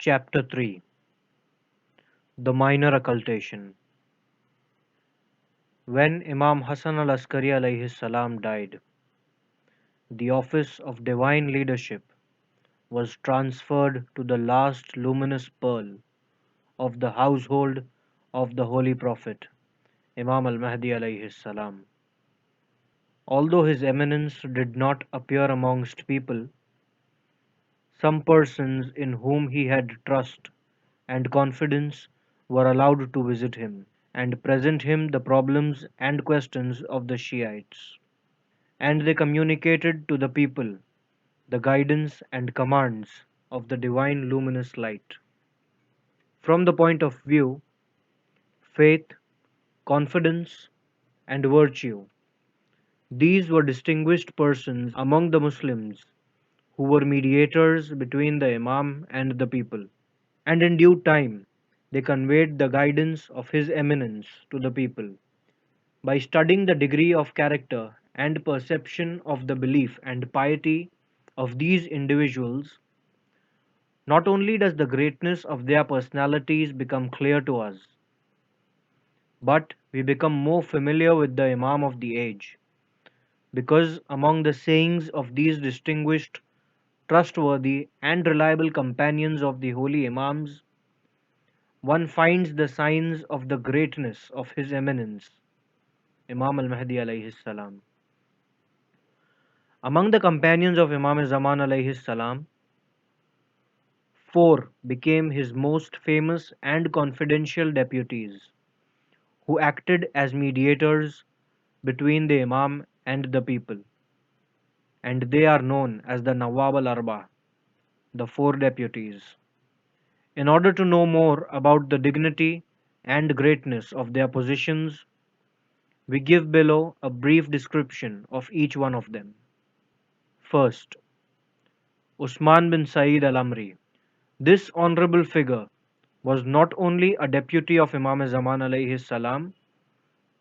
Chapter 3. The Minor Occultation. When Imam Hassan al-Askari alayhi salam died, the office of divine leadership was transferred to the last luminous pearl of the household of the Holy Prophet, Imam al-Mahdi alayhi salam. Although His Eminence did not appear amongst people, some persons in whom he had trust and confidence were allowed to visit him and present him the problems and questions of the Shiites. And they communicated to the people the guidance and commands of the divine luminous light. From the point of view, faith, confidence, and virtue, these were distinguished persons among the Muslims who were mediators between the Imam and the people. And in due time, they conveyed the guidance of His Eminence to the people. By studying the degree of character and perception of the belief and piety of these individuals, not only does the greatness of their personalities become clear to us, but we become more familiar with the Imam of the age, because among the sayings of these distinguished, trustworthy, and reliable companions of the holy Imams, one finds the signs of the greatness of His Eminence, Imam al-Mahdi alayhi salam. Among the companions of Imam Zaman alayhi salam, four became his most famous and confidential deputies, who acted as mediators between the Imam and the people, and they are known as the Nawab al-Arba, the four deputies. In order to know more about the dignity and greatness of their positions, we give below a brief description of each one of them. First, Usman bin Said al-Amri. This honorable figure was not only a deputy of Imam Zaman alayhi salam,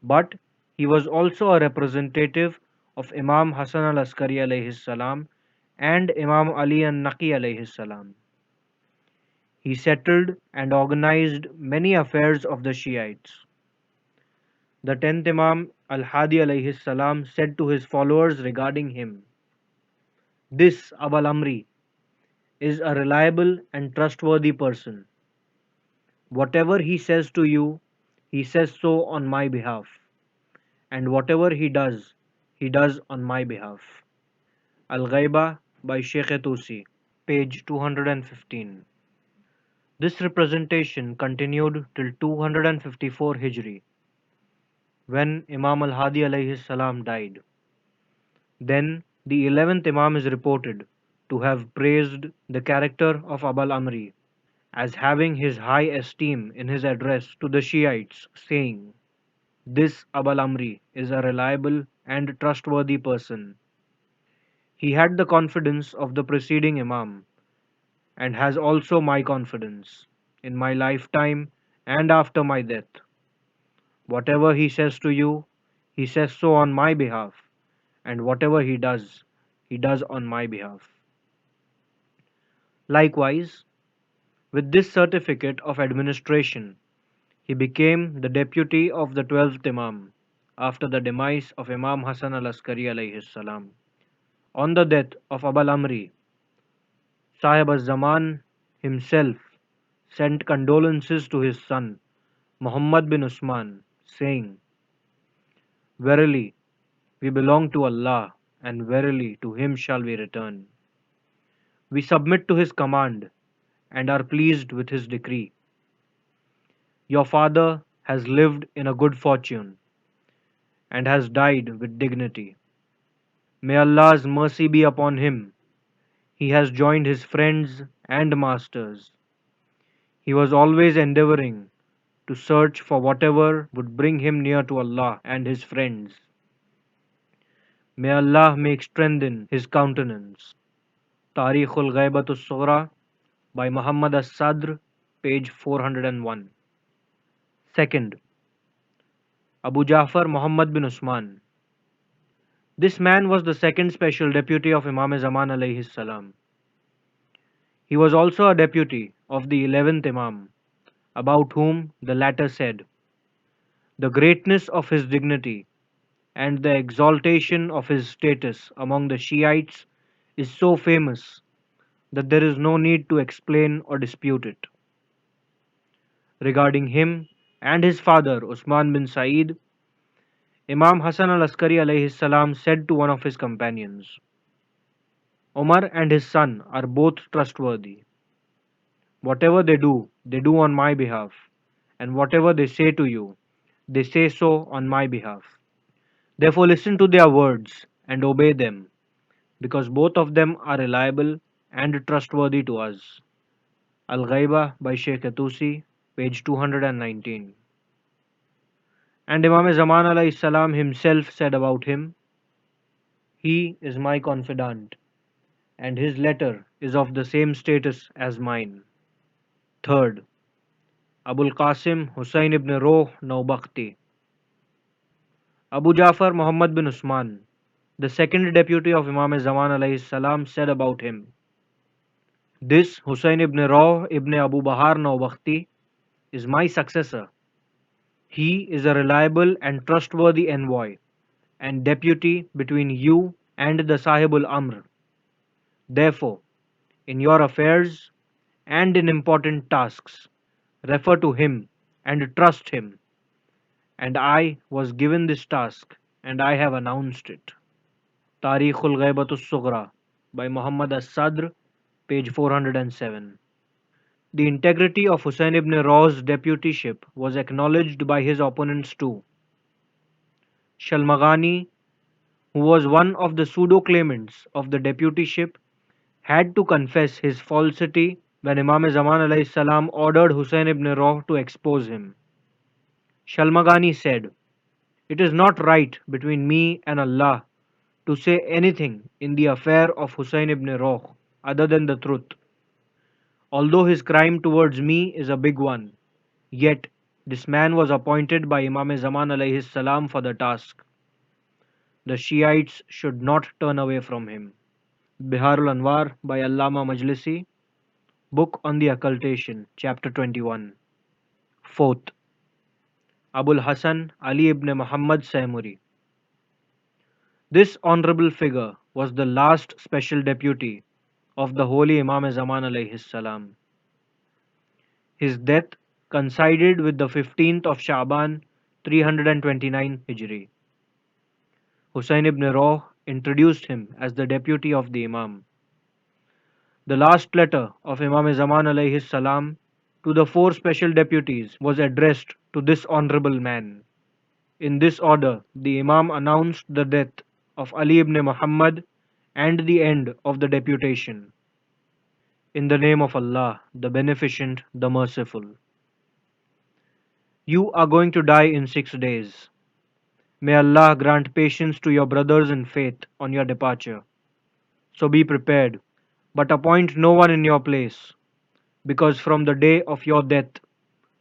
but he was also a representative of Imam Hassan al-Askari alayhi salam and Imam Ali al-Naqi alayhi salam. He settled and organized many affairs of the Shiites. The 10th Imam al-Hadi alayhi salam said to his followers regarding him, "This Abul Amri is a reliable and trustworthy person. Whatever he says to you, he says so on my behalf, and whatever he does on my behalf." Al-Ghaiba by Sheikh Tusi, page 215. This representation continued till 254 Hijri, when Imam al-Hadi alayhi salam died. Then the 11th Imam is reported to have praised the character of Abul Amri as having his high esteem in his address to the Shiites, saying, "This Abul Amri is a reliable and trustworthy person. He had the confidence of the preceding Imam, and has also my confidence, in my lifetime and after my death. Whatever he says to you, he says so on my behalf, and whatever he does on my behalf." Likewise, with this certificate of administration, he became the deputy of the 12th Imam after the demise of Imam Hassan al-Askari alayhi salam. On the death of Abul Amri, Sahib al-Zaman himself sent condolences to his son Muhammad bin Usman, saying, "Verily, we belong to Allah, and verily to Him shall we return. We submit to His command and are pleased with His decree. Your father has lived in a good fortune and has died with dignity. May Allah's mercy be upon him. He has joined his friends and masters. He was always endeavoring to search for whatever would bring him near to Allah and his friends. May Allah make strengthen his countenance." Tarikhul Ghaibatus Sughra by Muhammad as-Sadr, page 401. Second, Abu Ja'far Muhammad bin Usman. This man was the second special deputy of Imam Zaman alayhi salam. He was also a deputy of the 11th Imam, about whom the latter said, "The greatness of his dignity and the exaltation of his status among the Shiites is so famous that there is no need to explain or dispute it." Regarding him and his father Usman bin Said, Imam Hassan al-Askari alayhi salam said to one of his companions, "Omar and his son are both trustworthy. Whatever they do on my behalf, and whatever they say to you, they say so on my behalf. Therefore listen to their words and obey them, because both of them are reliable and trustworthy to us." Al-Ghaiba by Sheikh Atusi, page 219. And Imam Zaman alayhi salam himself said about him, "He is my confidant, and his letter is of the same status as mine." Third, Abul Qasim Hussein ibn Roh Nawbakhti. Abu Jafar Muhammad bin Usman, the second deputy of Imam Zaman alayhi salam, said about him, "This Hussein ibn Roh ibn Abu Bahar Nawbakhti is my successor. He is a reliable and trustworthy envoy and deputy between you and the Sahibul Amr. Therefore, in your affairs and in important tasks, refer to him and trust him. And I was given this task and I have announced it." Tarikhul Ghaibatus Sughra by Muhammad as-Sadr, page 407. The integrity of Hussein ibn Raw's deputyship was acknowledged by his opponents too. Shalmaghani, who was one of the pseudo-claimants of the deputyship, had to confess his falsity when Imam Zaman alayhi salam ordered Hussein ibn Raw to expose him. Shalmaghani said, "It is not right between me and Allah to say anything in the affair of Hussein ibn Raw other than the truth. Although his crime towards me is a big one, yet this man was appointed by Imam Zaman alayhi salam for the task. The Shiites should not turn away from him." Biharul Anwar by Allama Majlisi, Book on the Occultation, Chapter 21. Fourth, Abul Hasan Ali ibn Muhammad Saymuri. This honorable figure was the last special deputy of the holy Imam Zaman alayhi salam. His death coincided with the 15th of Shaban 329 Hijri. Husayn ibn Rawh introduced him as the deputy of the Imam. The last letter of Imam Zaman alayhi salam to the four special deputies was addressed to this honorable man. In this order, the Imam announced the death of Ali ibn Muhammad and the end of the deputation. In the name of Allah, the Beneficent, the Merciful. You are going to die in 6 days. May Allah grant patience to your brothers in faith on your departure. So be prepared, but appoint no one in your place, because from the day of your death,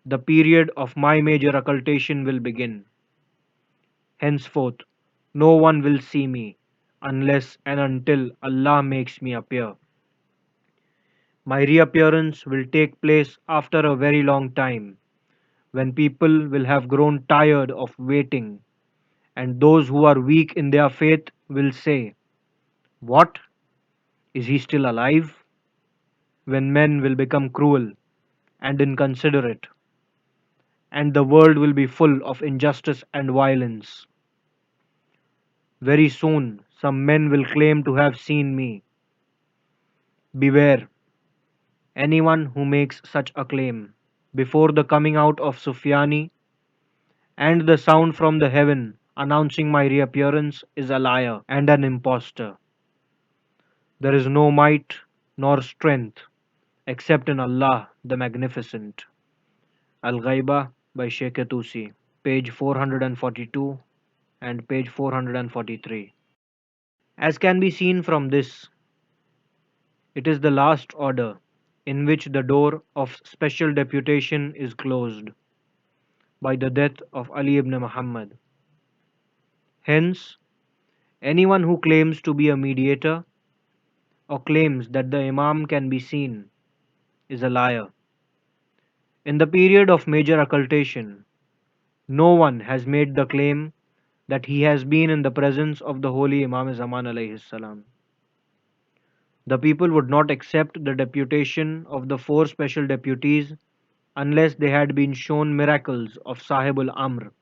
the period of my major occultation will begin. Henceforth, no one will see me unless and until Allah makes me appear. My reappearance will take place after a very long time, when people will have grown tired of waiting, and those who are weak in their faith will say, "What? Is he still alive?" When men will become cruel and inconsiderate, and the world will be full of injustice and violence. Very soon some men will claim to have seen me. Beware anyone who makes such a claim. Before the coming out of Sufyani and the sound from the heaven announcing my reappearance is a liar and an impostor. There is no might nor strength except in Allah the Magnificent. Al-Ghaiba by Sheikh Tusi, page 442 and page 443. As can be seen from this, it is the last order in which the door of special deputation is closed by the death of Ali ibn Muhammad. Hence, anyone who claims to be a mediator or claims that the Imam can be seen is a liar. In the period of major occultation, no one has made the claim that he has been in the presence of the holy Imam Zaman alayhi salam. The people would not accept the deputation of the four special deputies unless they had been shown miracles of Sahibul Amr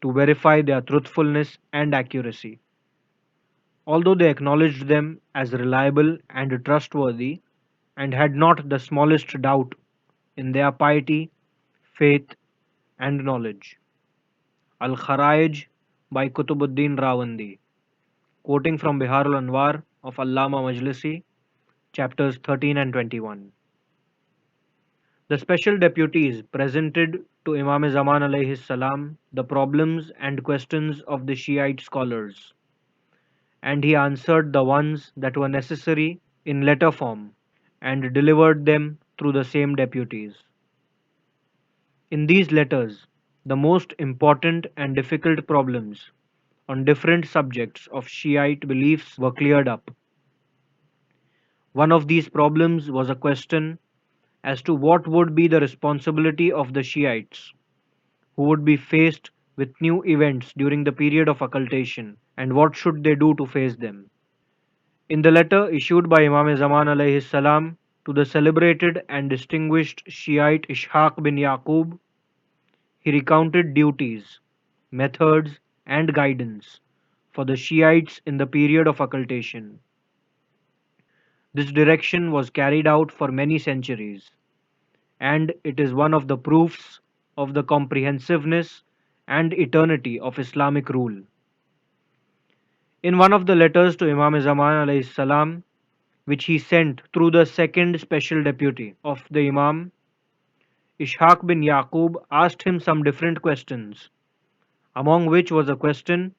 to verify their truthfulness and accuracy. Although they acknowledged them as reliable and trustworthy, and had not the smallest doubt in their piety, faith, and knowledge. Al Kharaij by Kutubuddin Rawandi, quoting from Biharul Anwar of Allama Majlisi, chapters 13 and 21. The special deputies presented to Imam Zaman alayhi salam the problems and questions of the Shiite scholars, and he answered the ones that were necessary in letter form and delivered them through the same deputies. In these letters, the most important and difficult problems on different subjects of Shiite beliefs were cleared up. One of these problems was a question as to what would be the responsibility of the Shiites who would be faced with new events during the period of occultation, and what should they do to face them. In the letter issued by Imam Zaman alayhi salam to the celebrated and distinguished Shiite Ishaq bin Yaqub, he recounted duties, methods, and guidance for the Shiites in the period of occultation. This direction was carried out for many centuries, and it is one of the proofs of the comprehensiveness and eternity of Islamic rule. In one of the letters to Imam Zaman alayhi salam, which he sent through the second special deputy of the Imam, Ishaq bin Yaqub asked him some different questions, among which was a question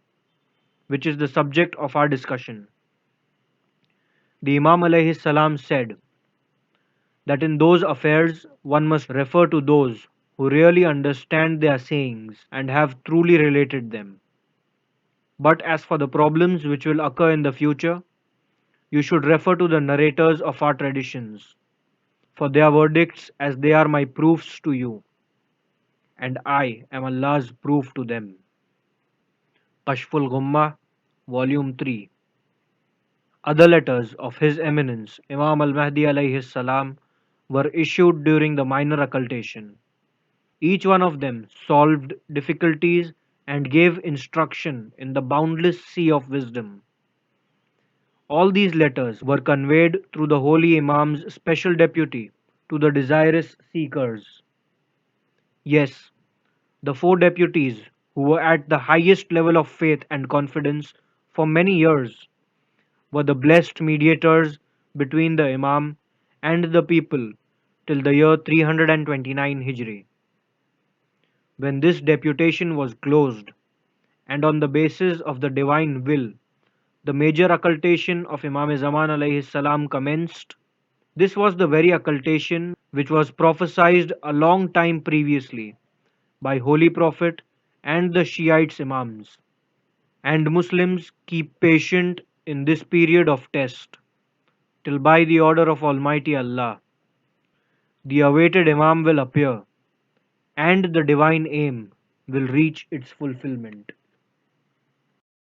which is the subject of our discussion. The Imam alayhi salam said that in those affairs one must refer to those who really understand their sayings and have truly related them. But as for the problems which will occur in the future, you should refer to the narrators of our traditions, for their verdicts as they are my proofs to you, and I am Allah's proof to them. Kashful Ghumma, Volume 3. Other letters of His Eminence Imam al-Mahdi alayhi salam were issued during the minor occultation. Each one of them solved difficulties and gave instruction in the boundless sea of wisdom. All these letters were conveyed through the holy Imam's special deputy to the desirous seekers. Yes, the four deputies who were at the highest level of faith and confidence for many years were the blessed mediators between the Imam and the people till the year 329 Hijri, when this deputation was closed, and on the basis of the divine will, the major occultation of Imam Zaman alayhi salam commenced. This was the very occultation which was prophesied a long time previously by Holy Prophet and the Shiite Imams. And Muslims keep patient in this period of test, till by the order of Almighty Allah, the awaited Imam will appear, and the divine aim will reach its fulfillment.